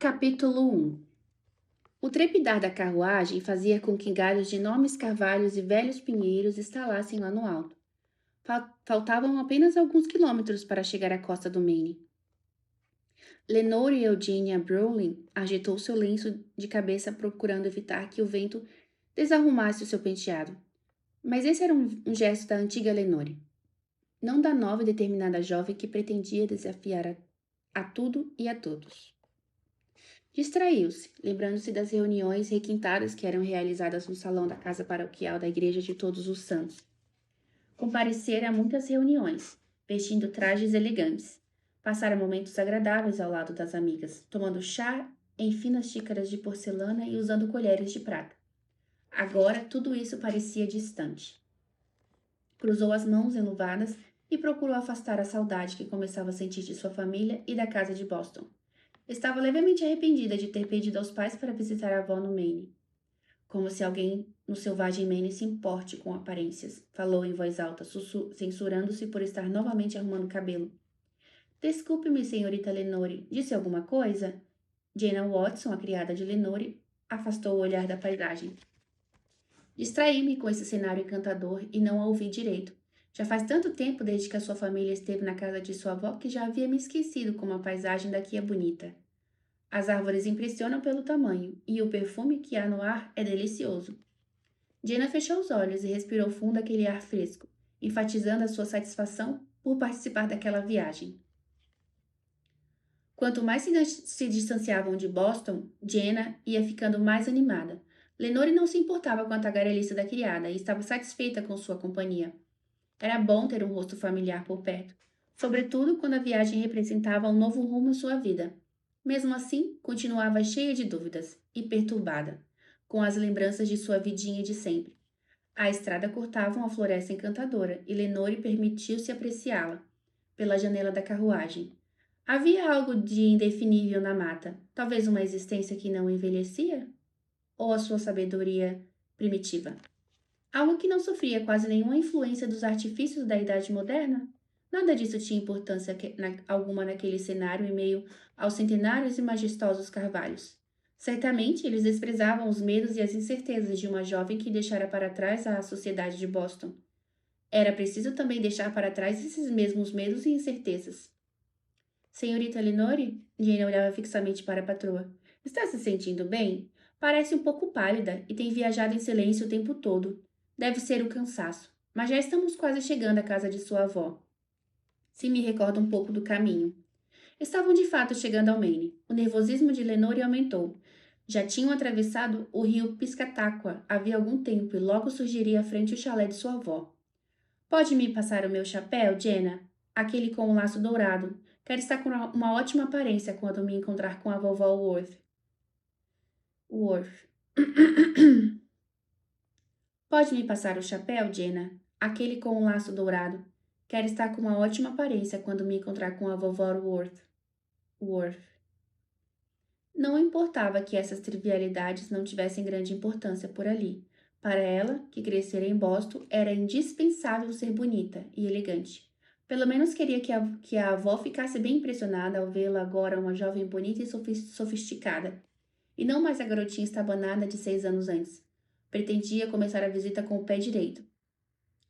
Capítulo 1. O trepidar da carruagem fazia com que galhos de enormes carvalhos e velhos pinheiros estalassem lá no alto. Faltavam apenas alguns quilômetros para chegar à costa do Maine. Lenore Eugenia Brolin agitou seu lenço de cabeça procurando evitar que o vento desarrumasse o seu penteado. Mas esse era um gesto da antiga Lenore, não da nova e determinada jovem que pretendia desafiar a tudo e a todos. Distraiu-se, lembrando-se das reuniões requintadas que eram realizadas no salão da casa paroquial da Igreja de Todos os Santos. Comparecera a muitas reuniões, vestindo trajes elegantes. Passara momentos agradáveis ao lado das amigas, tomando chá em finas xícaras de porcelana e usando colheres de prata. Agora tudo isso parecia distante. Cruzou as mãos enluvadas e procurou afastar a saudade que começava a sentir de sua família e da casa de Boston. Estava levemente arrependida de ter pedido aos pais para visitar a avó no Maine. Como se alguém no selvagem Maine se importe com aparências, falou em voz alta, censurando-se por estar novamente arrumando o cabelo. Desculpe-me, senhorita Lenore, disse alguma coisa? Jenna Watson, a criada de Lenore, afastou o olhar da paisagem. Distraí-me com esse cenário encantador e não a ouvi direito. Já faz tanto tempo desde que a sua família esteve na casa de sua avó que já havia me esquecido como a paisagem daqui é bonita. As árvores impressionam pelo tamanho, e o perfume que há no ar é delicioso. Jenna fechou os olhos e respirou fundo aquele ar fresco, enfatizando a sua satisfação por participar daquela viagem. Quanto mais se distanciavam de Boston, Jenna ia ficando mais animada. Lenore não se importava com a tagarelice da criada e estava satisfeita com sua companhia. Era bom ter um rosto familiar por perto, sobretudo quando a viagem representava um novo rumo em sua vida. Mesmo assim, continuava cheia de dúvidas e perturbada, com as lembranças de sua vidinha de sempre. A estrada cortava uma floresta encantadora e Lenore permitiu-se apreciá-la pela janela da carruagem. Havia algo de indefinível na mata, talvez uma existência que não envelhecia? Ou a sua sabedoria primitiva? Algo que não sofria quase nenhuma influência dos artifícios da idade moderna? Nada disso tinha importância alguma naquele cenário em meio aos centenários e majestosos carvalhos. Certamente eles desprezavam os medos e as incertezas de uma jovem que deixara para trás a sociedade de Boston. Era preciso também deixar para trás esses mesmos medos e incertezas. Senhorita Lenore? Jane olhava fixamente para a patroa. Está se sentindo bem? Parece um pouco pálida e tem viajado em silêncio o tempo todo. Deve ser o cansaço, mas já estamos quase chegando à casa de sua avó. Se me recorda um pouco do caminho. Estavam de fato chegando ao Maine. O nervosismo de Lenore aumentou. Já tinham atravessado o rio Piscataqua havia algum tempo e logo surgiria à frente o chalé de sua avó. Pode me passar o meu chapéu, Jenna? Aquele com o laço dourado. Quero estar com uma ótima aparência quando me encontrar com a vovó Worth. Pode me passar o chapéu, Jenna? Aquele com o laço dourado. Quero estar com uma ótima aparência quando me encontrar com a vovó Worth. Não importava que essas trivialidades não tivessem grande importância por ali. Para ela, que crescera em Boston, era indispensável ser bonita e elegante. Pelo menos queria que a avó ficasse bem impressionada ao vê-la agora uma jovem bonita e sofisticada, e não mais a garotinha estabanada de 6 anos antes. Pretendia começar a visita com o pé direito.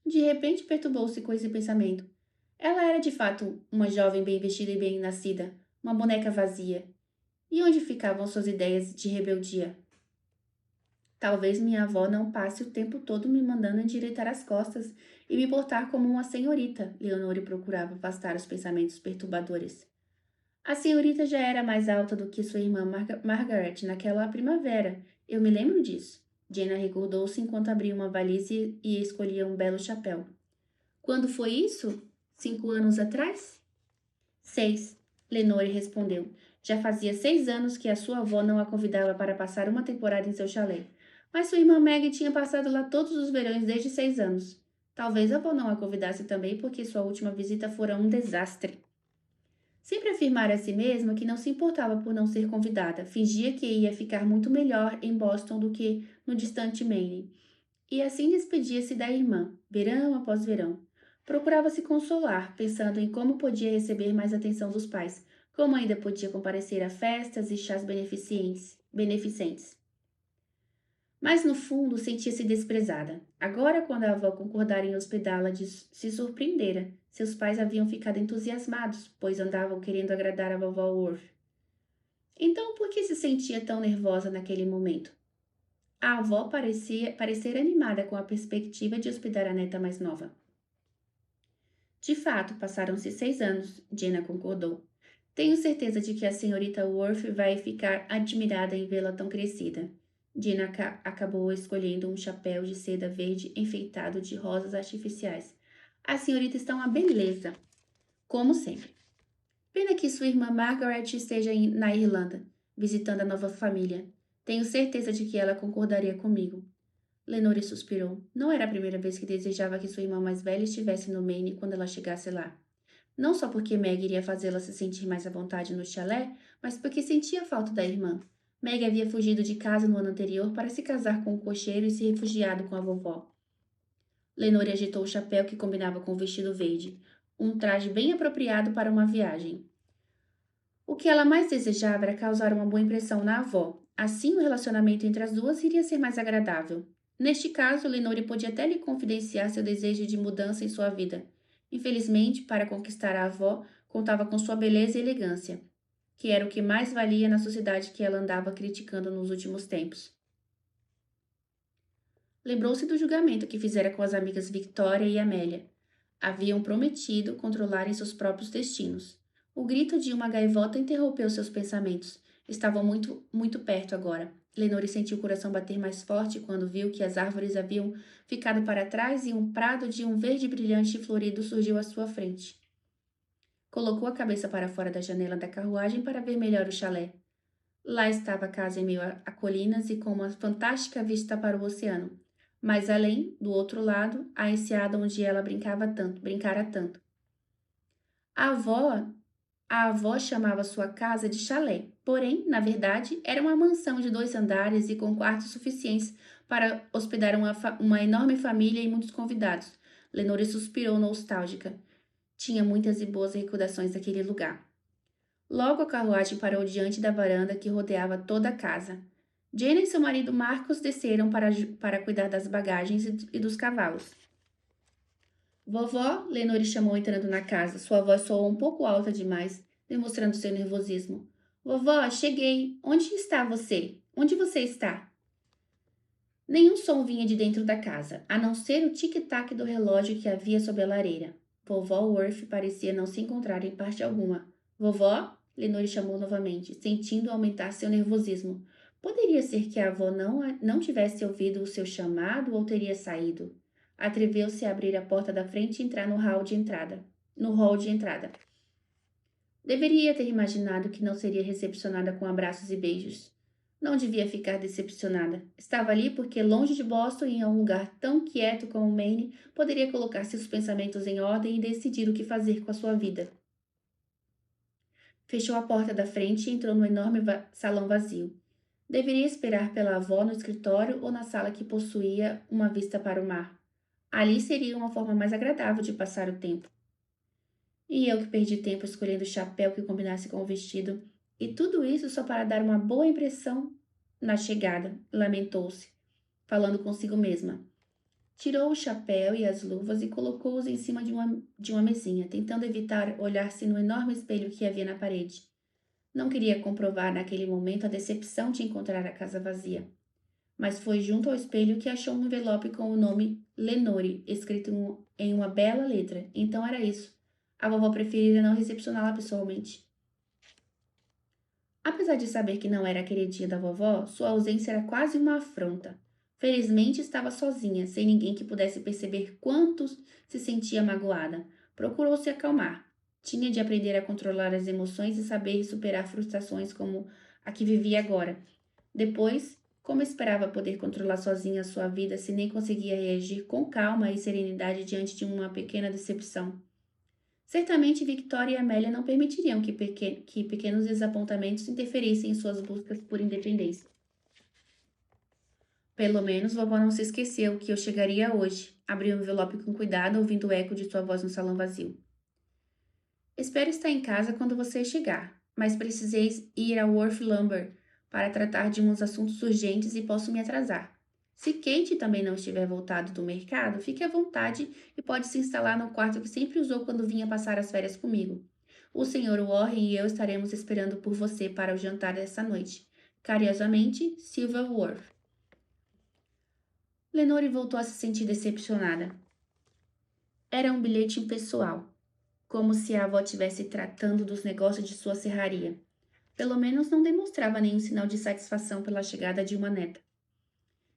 De repente perturbou-se com esse pensamento. Ela era de fato uma jovem bem vestida e bem nascida, uma boneca vazia. E onde ficavam suas ideias de rebeldia? Talvez minha avó não passe o tempo todo me mandando endireitar as costas e me portar como uma senhorita. Leonore procurava afastar os pensamentos perturbadores. A senhorita já era mais alta do que sua irmã Margaret naquela primavera. Eu me lembro disso. Jenna recordou-se enquanto abria uma valise e escolhia um belo chapéu. Quando foi isso? 5 anos atrás? 6. Lenore respondeu. Já fazia 6 anos que a sua avó não a convidava para passar uma temporada em seu chalé. Mas sua irmã Maggie tinha passado lá todos os verões desde 6 anos. Talvez a avó não a convidasse também porque sua última visita fora um desastre. Sempre afirmara a si mesma que não se importava por não ser convidada. Fingia que ia ficar muito melhor em Boston do que no distante Maine. E assim despedia-se da irmã, verão após verão. Procurava se consolar, pensando em como podia receber mais atenção dos pais, como ainda podia comparecer a festas e chás beneficentes. Mas no fundo sentia-se desprezada. Agora, quando a avó concordara em hospedá-la, se surpreendera. Seus pais haviam ficado entusiasmados, pois andavam querendo agradar a vovó Worth. Então, por que se sentia tão nervosa naquele momento? A avó parecer animada com a perspectiva de hospedar a neta mais nova. De fato, passaram-se 6 anos, Jenna concordou. Tenho certeza de que a senhorita Worth vai ficar admirada em vê-la tão crescida. Jenna acabou escolhendo um chapéu de seda verde enfeitado de rosas artificiais. A senhorita está uma beleza, como sempre. Pena que sua irmã Margaret esteja na Irlanda, visitando a nova família. Tenho certeza de que ela concordaria comigo. Lenore suspirou. Não era a primeira vez que desejava que sua irmã mais velha estivesse no Maine quando ela chegasse lá. Não só porque Meg iria fazê-la se sentir mais à vontade no chalé, mas porque sentia falta da irmã. Meg havia fugido de casa no ano anterior para se casar com o cocheiro e se refugiado com a vovó. Lenore agitou o chapéu que combinava com o vestido verde, um traje bem apropriado para uma viagem. O que ela mais desejava era causar uma boa impressão na avó. Assim, o relacionamento entre as duas iria ser mais agradável. Neste caso, Lenore podia até lhe confidenciar seu desejo de mudança em sua vida. Infelizmente, para conquistar a avó, contava com sua beleza e elegância, que era o que mais valia na sociedade que ela andava criticando nos últimos tempos. Lembrou-se do julgamento que fizera com as amigas Victoria e Amélia. Haviam prometido controlarem seus próprios destinos. O grito de uma gaivota interrompeu seus pensamentos. Estavam muito perto agora. Lenore sentiu o coração bater mais forte quando viu que as árvores haviam ficado para trás e um prado de um verde brilhante e florido surgiu à sua frente. Colocou a cabeça para fora da janela da carruagem para ver melhor o chalé. Lá estava a casa em meio a colinas e com uma fantástica vista para o oceano. Mais além, do outro lado, a enseada onde ela brincara tanto. A avó, a avó chamava sua casa de chalé, porém, na verdade, era uma mansão de 2 andares e com quartos suficientes para hospedar uma enorme família e muitos convidados. Lenore suspirou nostálgica. Tinha muitas e boas recordações daquele lugar. Logo a carruagem parou diante da varanda que rodeava toda a casa. Jenna e seu marido Marcos desceram para cuidar das bagagens e dos cavalos. Vovó, Lenore chamou entrando na casa. Sua voz soou um pouco alta demais, demonstrando seu nervosismo. Vovó, cheguei. Onde está você? Onde você está? Nenhum som vinha de dentro da casa, a não ser o tic-tac do relógio que havia sob a lareira. Vovó Worth parecia não se encontrar em parte alguma. Vovó? Lenore chamou novamente, sentindo aumentar seu nervosismo. Poderia ser que a avó não tivesse ouvido o seu chamado ou teria saído. Atreveu-se a abrir a porta da frente e entrar no hall de entrada. Deveria ter imaginado que não seria recepcionada com abraços e beijos. Não devia ficar decepcionada. Estava ali porque, longe de Boston e em um lugar tão quieto como Maine, poderia colocar seus pensamentos em ordem e decidir o que fazer com a sua vida. Fechou a porta da frente e entrou no enorme salão vazio. Deveria esperar pela avó no escritório ou na sala que possuía uma vista para o mar. Ali seria uma forma mais agradável de passar o tempo. E eu que perdi tempo escolhendo o chapéu que combinasse com o vestido, e tudo isso só para dar uma boa impressão na chegada, lamentou-se, falando consigo mesma. Tirou o chapéu e as luvas e colocou-os em cima de uma mesinha, tentando evitar olhar-se no enorme espelho que havia na parede. Não queria comprovar naquele momento a decepção de encontrar a casa vazia. Mas foi junto ao espelho que achou um envelope com o nome Lenore, escrito em uma bela letra. Então era isso. A vovó preferira não recepcioná-la pessoalmente. Apesar de saber que não era a queridinha da vovó, sua ausência era quase uma afronta. Felizmente estava sozinha, sem ninguém que pudesse perceber quanto se sentia magoada. Procurou se acalmar. Tinha de aprender a controlar as emoções e saber superar frustrações como a que vivia agora. Depois, como esperava poder controlar sozinha a sua vida se nem conseguia reagir com calma e serenidade diante de uma pequena decepção? Certamente Victoria e Amélia não permitiriam que pequenos desapontamentos interferissem em suas buscas por independência. Pelo menos vovó não se esqueceu que eu chegaria hoje. Abriu o envelope com cuidado, ouvindo o eco de sua voz no salão vazio. Espero estar em casa quando você chegar. mas precisei ir ao Worth Lumber para tratar de uns assuntos urgentes e posso me atrasar. Se Kate também não estiver voltado do mercado, fique à vontade e pode se instalar no quarto que sempre usou quando vinha passar as férias comigo. O Sr. Warren e eu estaremos esperando por você para o jantar desta noite. Carinhosamente, Silver Worth. Lenore voltou a se sentir decepcionada. Era um bilhete impessoal, como se a avó estivesse tratando dos negócios de sua serraria. Pelo menos não demonstrava nenhum sinal de satisfação pela chegada de uma neta.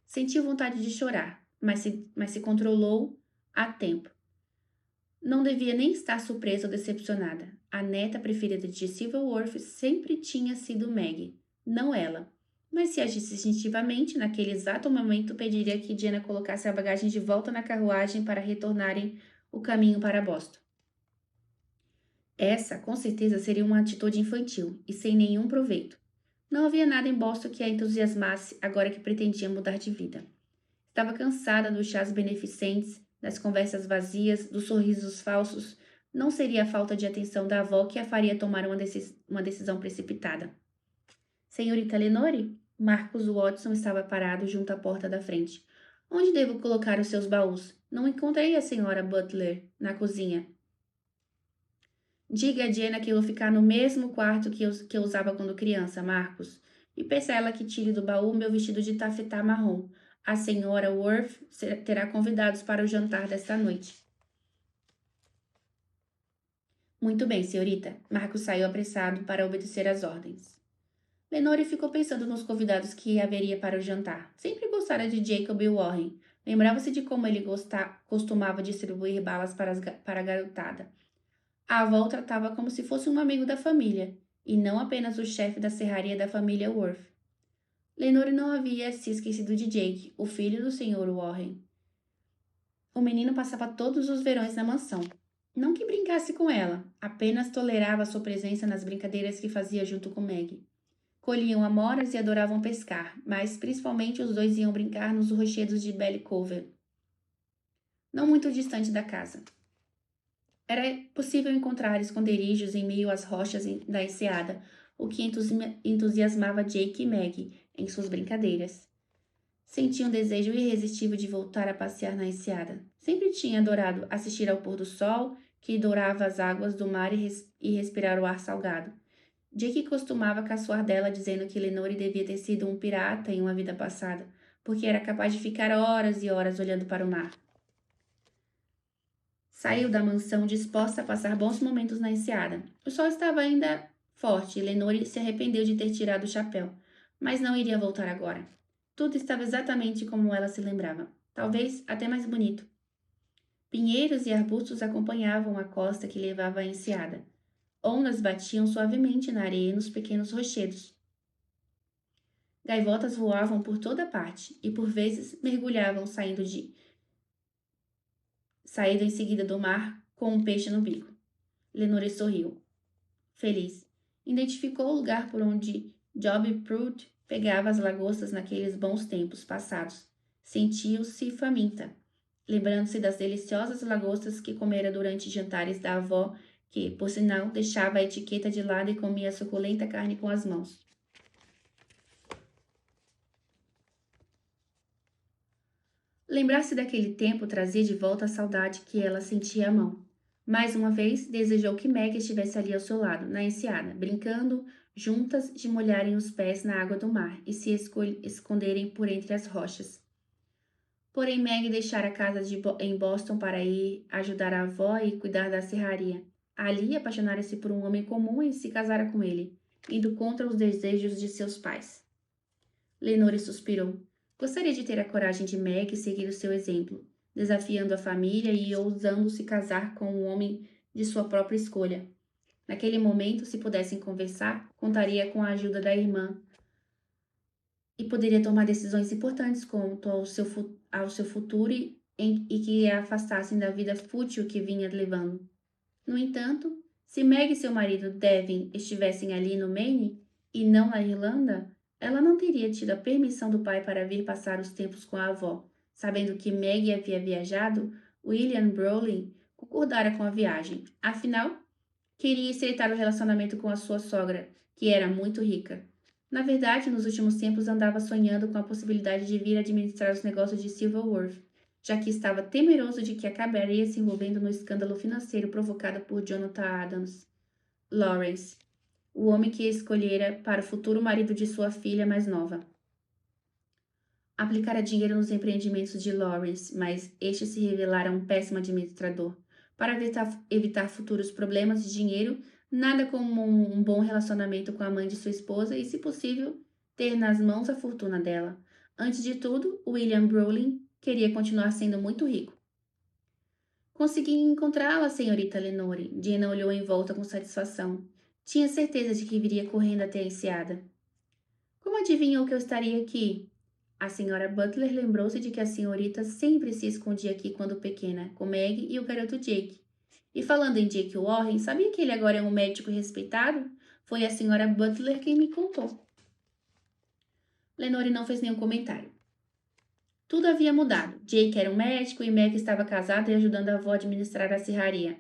Sentiu vontade de chorar, mas se controlou a tempo. Não devia nem estar surpresa ou decepcionada. A neta preferida de Silverworth sempre tinha sido Maggie, não ela. Mas se agisse instintivamente, naquele exato momento pediria que Jenna colocasse a bagagem de volta na carruagem para retornarem o caminho para Boston. Essa, com certeza, seria uma atitude infantil e sem nenhum proveito. Não havia nada em Boston que a entusiasmasse agora que pretendia mudar de vida. Estava cansada dos chás beneficentes, das conversas vazias, dos sorrisos falsos. Não seria a falta de atenção da avó que a faria tomar uma decisão precipitada. Senhorita Lenore? Marcus Watson estava parado junto à porta da frente. Onde devo colocar os seus baús? Não encontrei a senhora Butler na cozinha. Diga a Jenna que eu vou ficar no mesmo quarto que eu usava quando criança, Marcos. E peça a ela que tire do baú meu vestido de tafetá marrom. A senhora Worth terá convidados para o jantar desta noite. Muito bem, senhorita. Marcos saiu apressado para obedecer às ordens. Lenore ficou pensando nos convidados que haveria para o jantar. Sempre gostara de Jacob Warren. Lembrava-se de como ele costumava distribuir balas para a garotada. A avó o tratava como se fosse um amigo da família, e não apenas o chefe da serraria da família Worth. Lenore não havia se esquecido de Jake, o filho do Sr. Warren. O menino passava todos os verões na mansão. Não que brincasse com ela, apenas tolerava sua presença nas brincadeiras que fazia junto com Maggie. Colhiam amoras e adoravam pescar, mas principalmente os dois iam brincar nos rochedos de Belly Cove, não muito distante da casa. Era possível encontrar esconderijos em meio às rochas da enseada, o que entusiasmava Jake e Maggie em suas brincadeiras. Sentia um desejo irresistível de voltar a passear na enseada. Sempre tinha adorado assistir ao pôr do sol, que dourava as águas do mar e respirar o ar salgado. Jake costumava caçoar dela dizendo que Lenore devia ter sido um pirata em uma vida passada, porque era capaz de ficar horas e horas olhando para o mar. Saiu da mansão disposta a passar bons momentos na enseada. O sol estava ainda forte e Lenore se arrependeu de ter tirado o chapéu, mas não iria voltar agora. Tudo estava exatamente como ela se lembrava, talvez até mais bonito. Pinheiros e arbustos acompanhavam a costa que levava à enseada. Ondas batiam suavemente na areia e nos pequenos rochedos. Gaivotas voavam por toda parte e por vezes mergulhavam saindo em seguida do mar com um peixe no bico. Lenore sorriu, feliz. Identificou o lugar por onde Job Pruitt pegava as lagostas naqueles bons tempos passados. Sentiu-se faminta, lembrando-se das deliciosas lagostas que comera durante jantares da avó, que, por sinal, deixava a etiqueta de lado e comia a suculenta carne com as mãos. Lembrar-se daquele tempo trazia de volta a saudade que ela sentia à mão. Mais uma vez, desejou que Meg estivesse ali ao seu lado, na enseada, brincando juntas de molharem os pés na água do mar e se esconderem por entre as rochas. Porém, Meg deixara a casa em Boston para ir ajudar a avó e cuidar da serraria. Ali, apaixonara-se por um homem comum e se casara com ele, indo contra os desejos de seus pais. Lenore suspirou. Gostaria de ter a coragem de Meg seguir o seu exemplo, desafiando a família e ousando se casar com um homem de sua própria escolha. Naquele momento, se pudessem conversar, contaria com a ajuda da irmã e poderia tomar decisões importantes quanto ao seu futuro e que a afastassem da vida fútil que vinha levando. No entanto, se Meg e seu marido Devin estivessem ali no Maine e não na Irlanda, ela não teria tido a permissão do pai para vir passar os tempos com a avó. Sabendo que Meg havia viajado, William Brolin concordara com a viagem. Afinal, Queria estreitar o relacionamento com a sua sogra, que era muito rica. Na verdade, nos últimos tempos andava sonhando com a possibilidade de vir administrar os negócios de Silverworth, já que estava temeroso de que acabaria se envolvendo no escândalo financeiro provocado por Jonathan Adams Lawrence, o homem que escolhera para o futuro marido de sua filha mais nova. Aplicara dinheiro nos empreendimentos de Lawrence, mas este se revelara um péssimo administrador. Para evitar futuros problemas de dinheiro, nada como um bom relacionamento com a mãe de sua esposa e, se possível, ter nas mãos a fortuna dela. Antes de tudo, William Brolin queria continuar sendo muito rico. Consegui encontrá-la, senhorita Lenore. Jenna olhou em volta com satisfação. Tinha certeza de que viria correndo até a enseada. Como adivinhou que eu estaria aqui? A senhora Butler lembrou-se de que a senhorita sempre se escondia aqui quando pequena, com Meg e o garoto Jake. E falando em Jake Warren, sabia que ele agora é um médico respeitado? Foi a senhora Butler quem me contou. Lenore não fez nenhum comentário. Tudo havia mudado. Jake era um médico e Meg estava casada e ajudando a avó a administrar a serraria.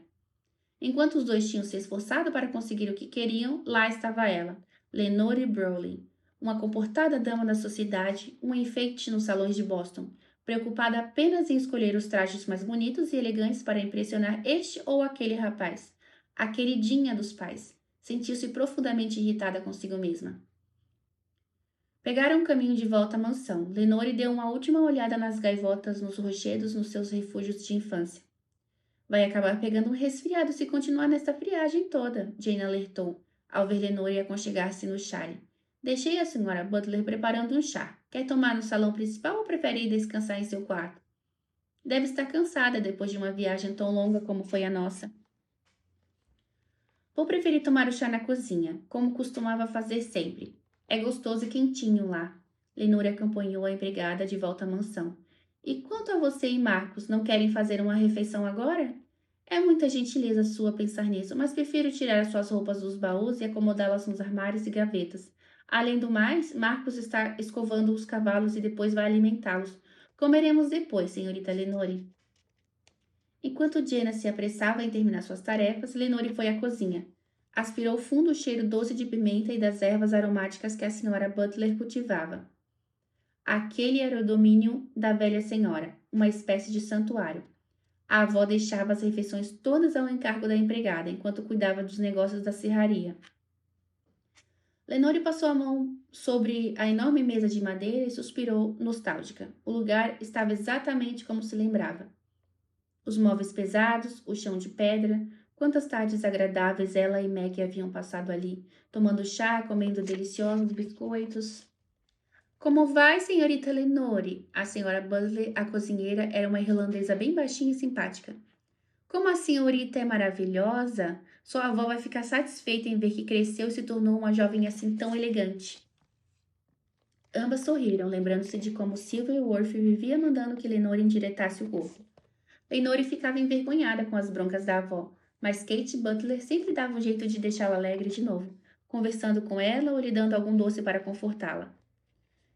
Enquanto os dois tinham se esforçado para conseguir o que queriam, lá estava ela, Lenore Brolin, uma comportada dama da sociedade, um enfeite nos salões de Boston, preocupada apenas em escolher os trajes mais bonitos e elegantes para impressionar este ou aquele rapaz, a queridinha dos pais. Sentiu-se profundamente irritada consigo mesma. Pegaram o caminho de volta à mansão. Lenore deu uma última olhada nas gaivotas nos rochedos nos seus refúgios de infância. Vai acabar pegando um resfriado se continuar nesta friagem toda, Jane alertou, ao ver Lenore aconchegar-se no chale. Deixei a senhora Butler preparando um chá. Quer tomar no salão principal ou prefere ir descansar em seu quarto? Deve estar cansada depois de uma viagem tão longa como foi a nossa. Vou preferir tomar o chá na cozinha, como costumava fazer sempre. É gostoso e quentinho lá. Lenore acompanhou a empregada de volta à mansão. E quanto a você e Marcos, não querem fazer uma refeição agora? É muita gentileza sua pensar nisso, mas prefiro tirar as suas roupas dos baús e acomodá-las nos armários e gavetas. Além do mais, Marcos está escovando os cavalos e depois vai alimentá-los. Comeremos depois, senhorita Lenore. Enquanto Jenna se apressava em terminar suas tarefas, Lenore foi à cozinha. Aspirou fundo o cheiro doce de pimenta e das ervas aromáticas que a senhora Butler cultivava. Aquele era o domínio da velha senhora, uma espécie de santuário. A avó deixava as refeições todas ao encargo da empregada, enquanto cuidava dos negócios da serraria. Lenore passou a mão sobre a enorme mesa de madeira e suspirou, nostálgica. O lugar estava exatamente como se lembrava. Os móveis pesados, o chão de pedra, quantas tardes agradáveis ela e Meg haviam passado ali, tomando chá, comendo deliciosos biscoitos. Como vai, senhorita Lenore? A senhora Butler, a cozinheira, era uma irlandesa bem baixinha e simpática. Como a senhorita é maravilhosa! Sua avó vai ficar satisfeita em ver que cresceu e se tornou uma jovem assim tão elegante. Ambas sorriram, lembrando-se de como Silverworth vivia mandando que Lenore endireitasse o corpo. Lenore ficava envergonhada com as broncas da avó, mas Kate Butler sempre dava um jeito de deixá-la alegre de novo, conversando com ela ou lhe dando algum doce para confortá-la.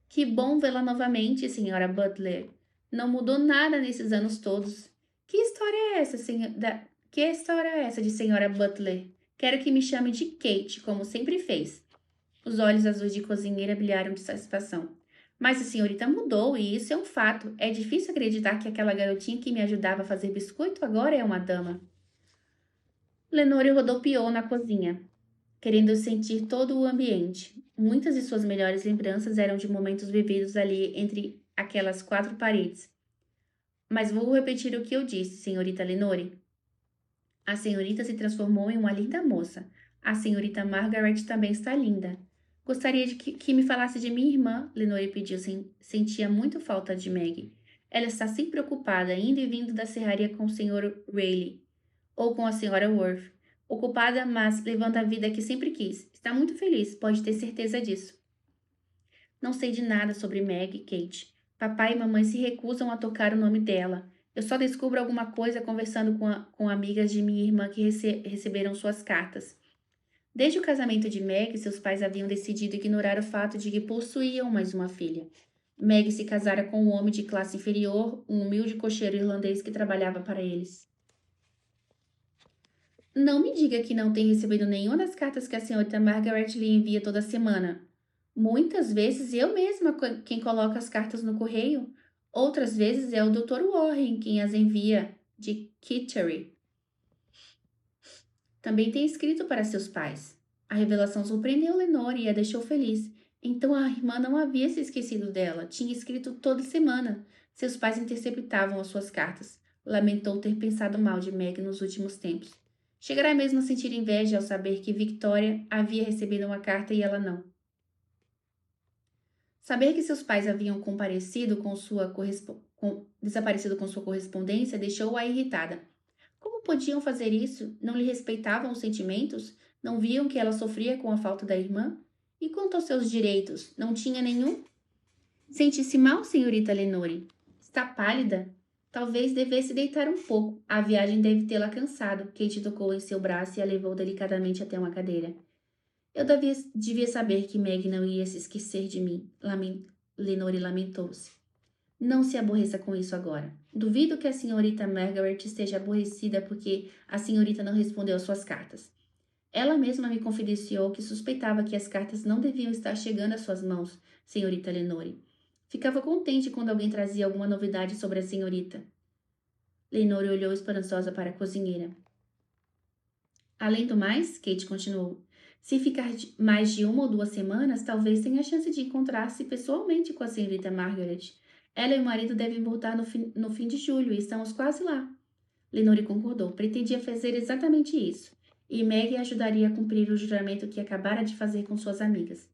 Que bom vê-la novamente, senhora Butler. Não mudou nada nesses anos todos. Que história é essa, Que história é essa de senhora Butler? Quero que me chame de Kate, como sempre fez. Os olhos azuis de cozinheira brilharam de satisfação. Mas a senhorita mudou, e isso é um fato. É difícil acreditar que aquela garotinha que me ajudava a fazer biscoito agora é uma dama. Lenore rodopiou na cozinha, querendo sentir todo o ambiente. Muitas de suas melhores lembranças eram de momentos vividos ali entre aquelas quatro paredes. Mas vou repetir o que eu disse, senhorita Lenore. A senhorita se transformou em uma linda moça. A senhorita Margaret também está linda. Gostaria de que me falasse de minha irmã, Lenore pediu. Sentia muito falta de Meg. Ela está sempre ocupada, indo e vindo da serraria com o Sr. Rayleigh, ou com a Sra. Worth. Ocupada, mas levando a vida que sempre quis. Está muito feliz, pode ter certeza disso. Não sei de nada sobre Meg, Kate. Papai e mamãe se recusam a tocar o nome dela. Eu só descubro alguma coisa conversando com amigas de minha irmã que receberam suas cartas. Desde o casamento de Meg, seus pais haviam decidido ignorar o fato de que possuíam mais uma filha. Meg se casara com um homem de classe inferior, um humilde cocheiro irlandês que trabalhava para eles. Não me diga que não tem recebido nenhuma das cartas que a senhorita Margaret lhe envia toda semana. Muitas vezes eu mesma quem coloca as cartas no correio. Outras vezes é o Dr. Warren quem as envia, de Kittery. Também tem escrito para seus pais. A revelação surpreendeu Lenore e a deixou feliz. Então a irmã não havia se esquecido dela. Tinha escrito toda semana. Seus pais interceptavam as suas cartas. Lamentou ter pensado mal de Meg nos últimos tempos. Chegará mesmo a sentir inveja ao saber que Victoria havia recebido uma carta e ela não. Saber que seus pais haviam desaparecido com sua correspondência deixou-a irritada. Como podiam fazer isso? Não lhe respeitavam os sentimentos? Não viam que ela sofria com a falta da irmã? E quanto aos seus direitos, não tinha nenhum? Sente-se mal, senhorita Lenore? Está pálida? Talvez devesse deitar um pouco. A viagem deve tê-la cansado. Kate tocou em seu braço e a levou delicadamente até uma cadeira. Eu devia saber que Meg não ia se esquecer de mim. Lenore lamentou-se. Não se aborreça com isso agora. Duvido que a senhorita Margaret esteja aborrecida porque a senhorita não respondeu às suas cartas. Ela mesma me confidenciou que suspeitava que as cartas não deviam estar chegando às suas mãos, senhorita Lenore. Ficava contente quando alguém trazia alguma novidade sobre a senhorita. Lenore olhou esperançosa para a cozinheira. Além do mais, Kate continuou, se ficar mais de 1 ou 2 semanas, talvez tenha a chance de encontrar-se pessoalmente com a senhorita Margaret. Ela e o marido devem voltar no fim de julho e estamos quase lá. Lenore concordou. Pretendia fazer exatamente isso. E Maggie ajudaria a cumprir o juramento que acabara de fazer com suas amigas.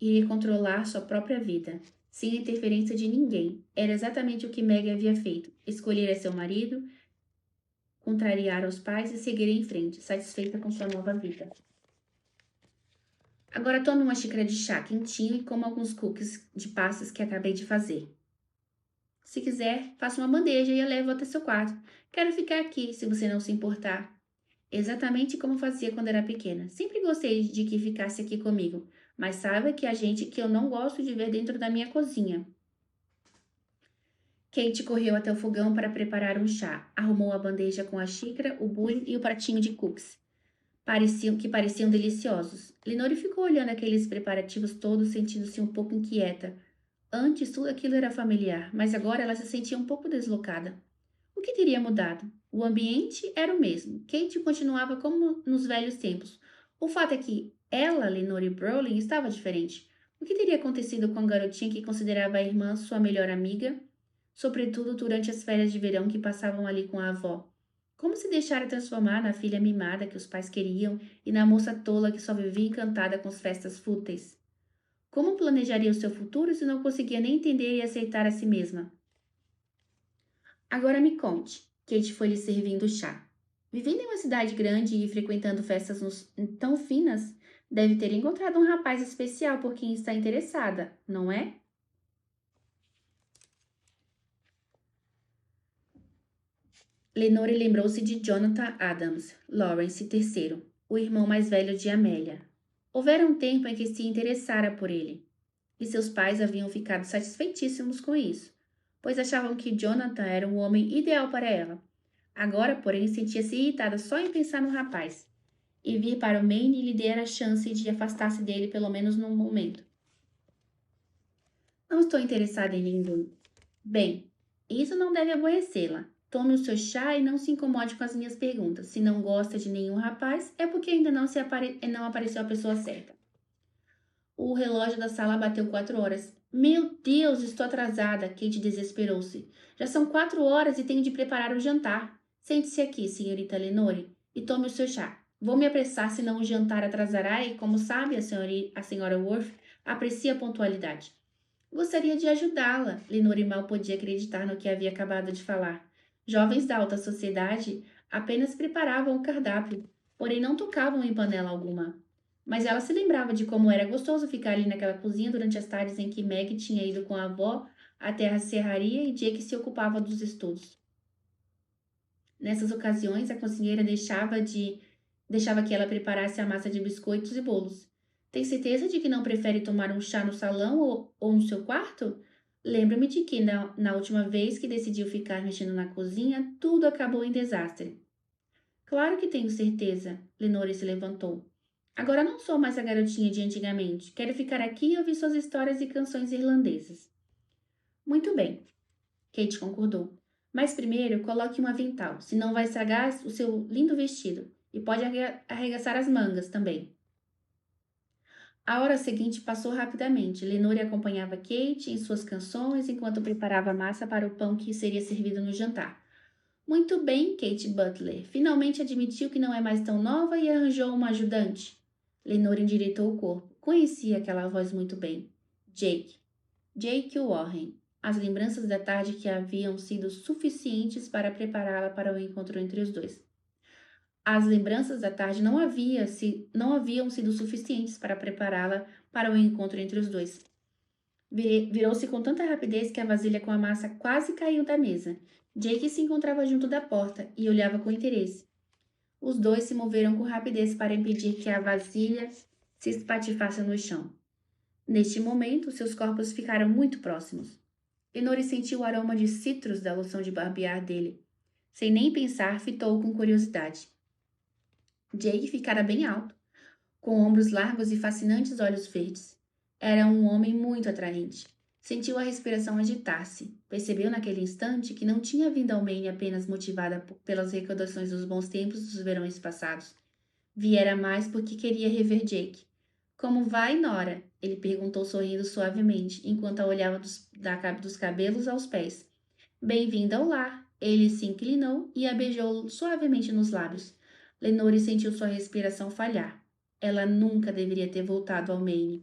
Iria controlar sua própria vida, sem a interferência de ninguém. Era exatamente o que Maggie havia feito. Escolher seu marido, contrariar os pais e seguir em frente, satisfeita com sua nova vida. Agora tome uma xícara de chá quentinho e coma alguns cookies de passas que acabei de fazer. Se quiser, faça uma bandeja e a levo até seu quarto. Quero ficar aqui, se você não se importar. Exatamente como fazia quando era pequena. Sempre gostei de que ficasse aqui comigo, mas saiba que há gente que eu não gosto de ver dentro da minha cozinha. Kate correu até o fogão para preparar um chá. Arrumou a bandeja com a xícara, o bule e o pratinho de cookies. Pareciam deliciosos. Lenore ficou olhando aqueles preparativos todos, sentindo-se um pouco inquieta. Antes tudo aquilo era familiar, mas agora ela se sentia um pouco deslocada. O que teria mudado? O ambiente era o mesmo. Kate continuava como nos velhos tempos. O fato é que ela, Lenore Brolin, estava diferente. O que teria acontecido com a garotinha que considerava a irmã sua melhor amiga? Sobretudo durante as férias de verão que passavam ali com a avó. Como se deixara transformar na filha mimada que os pais queriam e na moça tola que só vivia encantada com as festas fúteis? Como planejaria o seu futuro se não conseguia nem entender e aceitar a si mesma? Agora me conte. Kate foi lhe servindo chá. Vivendo em uma cidade grande e frequentando festas tão finas, deve ter encontrado um rapaz especial por quem está interessada, não é? Lenore lembrou-se de Jonathan Adams, Lawrence III, o irmão mais velho de Amélia. Houvera um tempo em que se interessara por ele, e seus pais haviam ficado satisfeitíssimos com isso, pois achavam que Jonathan era o homem ideal para ela. Agora, porém, sentia-se irritada só em pensar no rapaz, e vir para o Maine lhe dera a chance de afastar-se dele pelo menos num momento. Não estou interessada em ninguém. Bem, isso não deve aborrecê-la. Tome o seu chá e não se incomode com as minhas perguntas. Se não gosta de nenhum rapaz, é porque ainda não apareceu a pessoa certa. O relógio da sala bateu 4 horas. Meu Deus, estou atrasada. Kate desesperou-se. Já são 4 horas e tenho de preparar o jantar. Sente-se aqui, senhorita Lenore, e tome o seu chá. Vou me apressar, senão o jantar atrasará e, como sabe, a senhora Worth aprecia a pontualidade. Gostaria de ajudá-la. Lenore mal podia acreditar no que havia acabado de falar. Jovens da alta sociedade apenas preparavam o cardápio, porém não tocavam em panela alguma. Mas ela se lembrava de como era gostoso ficar ali naquela cozinha durante as tardes em que Meg tinha ido com a avó até a serraria e Jake se ocupava dos estudos. Nessas ocasiões, a cozinheira deixava que ela preparasse a massa de biscoitos e bolos. Tem certeza de que não prefere tomar um chá no salão ou no seu quarto? Lembro-me de que na última vez que decidiu ficar mexendo na cozinha, tudo acabou em desastre. Claro que tenho certeza. Lenore se levantou. Agora não sou mais a garotinha de antigamente. Quero ficar aqui e ouvir suas histórias e canções irlandesas. Muito bem, Kate concordou. Mas primeiro coloque um avental, senão vai estragar o seu lindo vestido. E pode arregaçar as mangas também. A hora seguinte passou rapidamente. Lenore acompanhava Kate em suas canções enquanto preparava a massa para o pão que seria servido no jantar. Muito bem, Kate Butler. Finalmente admitiu que não é mais tão nova e arranjou uma ajudante. Lenore endireitou o corpo. Conhecia aquela voz muito bem. Jake. Jake Warren. As lembranças da tarde que haviam sido suficientes para prepará-la para o encontro entre os dois. As lembranças da tarde não haviam sido suficientes para prepará-la para o encontro entre os dois. Virou-se com tanta rapidez que a vasilha com a massa quase caiu da mesa. Jake se encontrava junto da porta e olhava com interesse. Os dois se moveram com rapidez para impedir que a vasilha se espatifasse no chão. Neste momento, seus corpos ficaram muito próximos. Lenore sentiu o aroma de citros da loção de barbear dele. Sem nem pensar, fitou-o com curiosidade. Jake ficara bem alto, com ombros largos e fascinantes olhos verdes. Era um homem muito atraente. Sentiu a respiração agitar-se. Percebeu naquele instante que não tinha vindo ao Maine apenas motivada pelas recordações dos bons tempos dos verões passados. Viera mais porque queria rever Jake. Como vai, Nora? Ele perguntou sorrindo suavemente, enquanto a olhava dos cabelos aos pés. Bem-vinda ao lar. Ele se inclinou e a beijou suavemente nos lábios. Lenore sentiu sua respiração falhar. Ela nunca deveria ter voltado ao Maine.